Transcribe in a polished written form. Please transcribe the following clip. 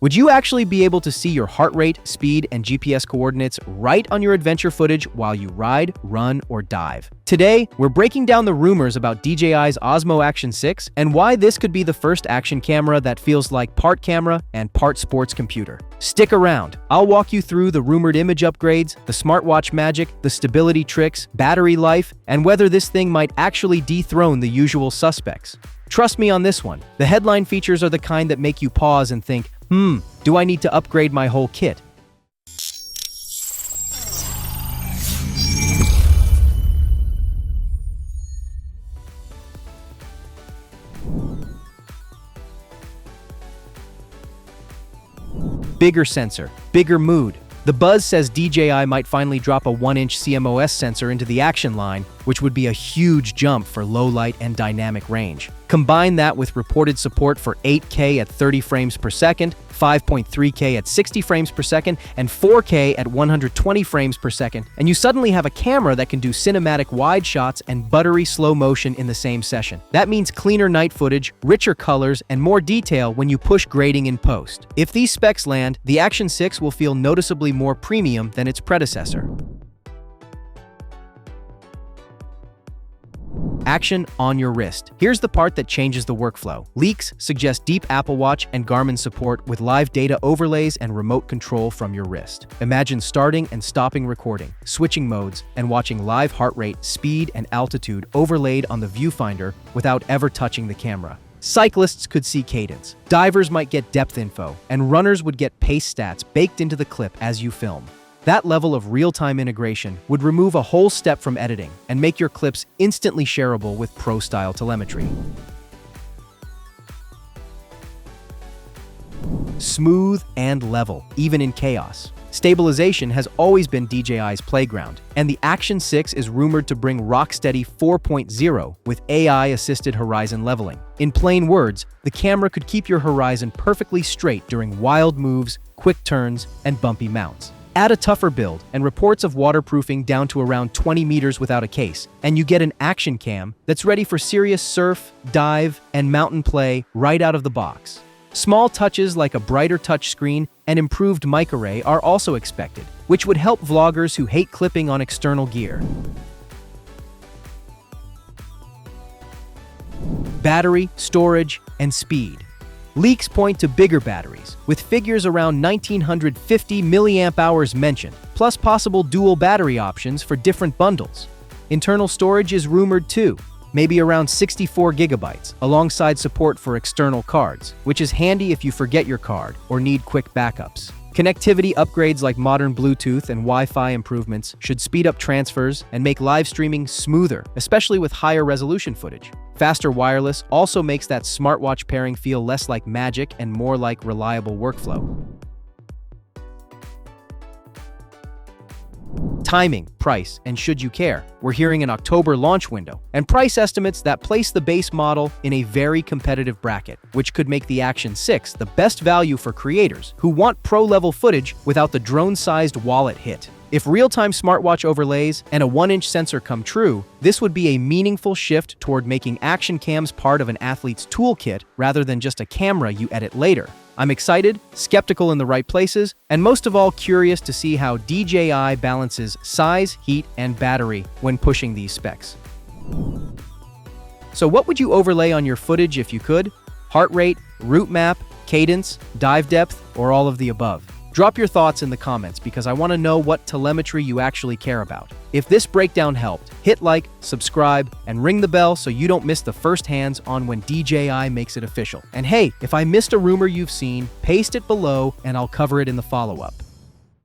Would you actually be able to see your heart rate, speed, and GPS coordinates right on your adventure footage while you ride, run, or dive? Today, we're breaking down the rumors about DJI's Osmo Action 6 and why this could be the first action camera that feels like part camera and part sports computer. Stick around. I'll walk you through the rumored image upgrades, the smartwatch magic, the stability tricks, battery life, and whether this thing might actually dethrone the usual suspects. Trust me on this one. The headline features are the kind that make you pause and think, do I need to upgrade my whole kit? Bigger sensor, bigger mood. The buzz says DJI might finally drop a 1-inch CMOS sensor into the Action line, which would be a huge jump for low light and dynamic range. Combine that with reported support for 8K at 30 frames per second, 5.3K at 60 frames per second, and 4K at 120 frames per second, and you suddenly have a camera that can do cinematic wide shots and buttery slow motion in the same session. That means cleaner night footage, richer colors, and more detail when you push grading in post. If these specs land, the Action 6 will feel noticeably more premium than its predecessor. Action on your wrist. Here's the part that changes the workflow. Leaks suggest deep Apple Watch and Garmin support with live data overlays and remote control from your wrist. Imagine starting and stopping recording, switching modes, and watching live heart rate, speed, and altitude overlaid on the viewfinder without ever touching the camera. Cyclists could see cadence, divers might get depth info, and runners would get pace stats baked into the clip as you film. That level of real-time integration would remove a whole step from editing and make your clips instantly shareable with pro-style telemetry. Smooth and level, even in chaos. Stabilization has always been DJI's playground, and the Action 6 is rumored to bring rock-steady 4.0 with AI-assisted horizon leveling. In plain words, the camera could keep your horizon perfectly straight during wild moves, quick turns, and bumpy mounts. Add a tougher build and reports of waterproofing down to around 20 meters without a case, and you get an action cam that's ready for serious surf, dive, and mountain play right out of the box. Small touches like a brighter touchscreen and improved mic array are also expected, which would help vloggers who hate clipping on external gear. Battery, storage, and speed. Leaks point to bigger batteries, with figures around 1950 mAh mentioned, plus possible dual battery options for different bundles. Internal storage is rumored too, maybe around 64 gigabytes, alongside support for external cards, which is handy if you forget your card or need quick backups. Connectivity upgrades like modern Bluetooth and Wi-Fi improvements should speed up transfers and make live streaming smoother, especially with higher resolution footage. Faster wireless also makes that smartwatch pairing feel less like magic and more like reliable workflow. Timing, price, and should you care? We're hearing an October launch window, and price estimates that place the base model in a very competitive bracket, which could make the Action 6 the best value for creators who want pro-level footage without the drone-sized wallet hit. If real-time smartwatch overlays and a 1-inch sensor come true, this would be a meaningful shift toward making action cams part of an athlete's toolkit rather than just a camera you edit later. I'm excited, skeptical in the right places, and most of all curious to see how DJI balances size, heat, and battery when pushing these specs. So what would you overlay on your footage if you could? Heart rate, route map, cadence, dive depth, or all of the above? Drop your thoughts in the comments because I want to know what telemetry you actually care about. If this breakdown helped, hit like, subscribe, and ring the bell so you don't miss the first hands-on when DJI makes it official. And hey, if I missed a rumor you've seen, paste it below and I'll cover it in the follow-up.